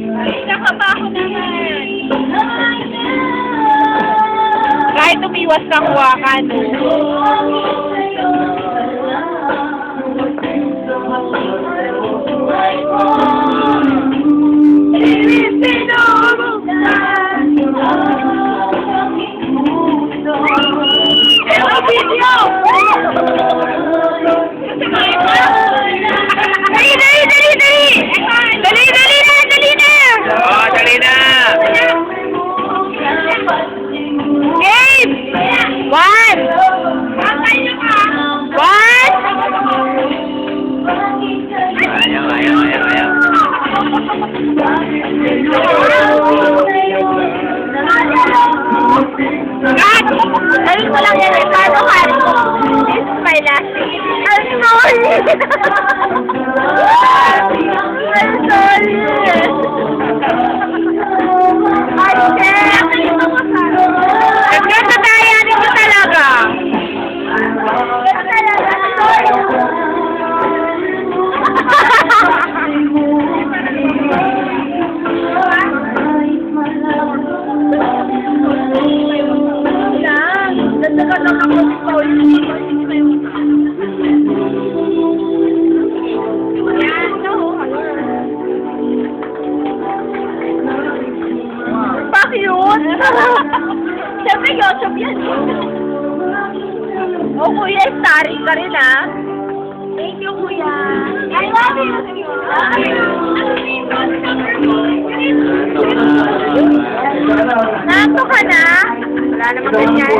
Ay, nakabaho naman. Kahit umiwas kang wakan. Ayun ko lang yan eh. Paano hari ko? This is my last day. I'm sorry! I'm sorry! Ay, Chef! Nagkatatayanin ko talaga. Siyempre, YouTube yan. Oh, kuya, starring ka rin, ha? Thank you, kuya. I love you. Nato ka na? Wala naman ganyan.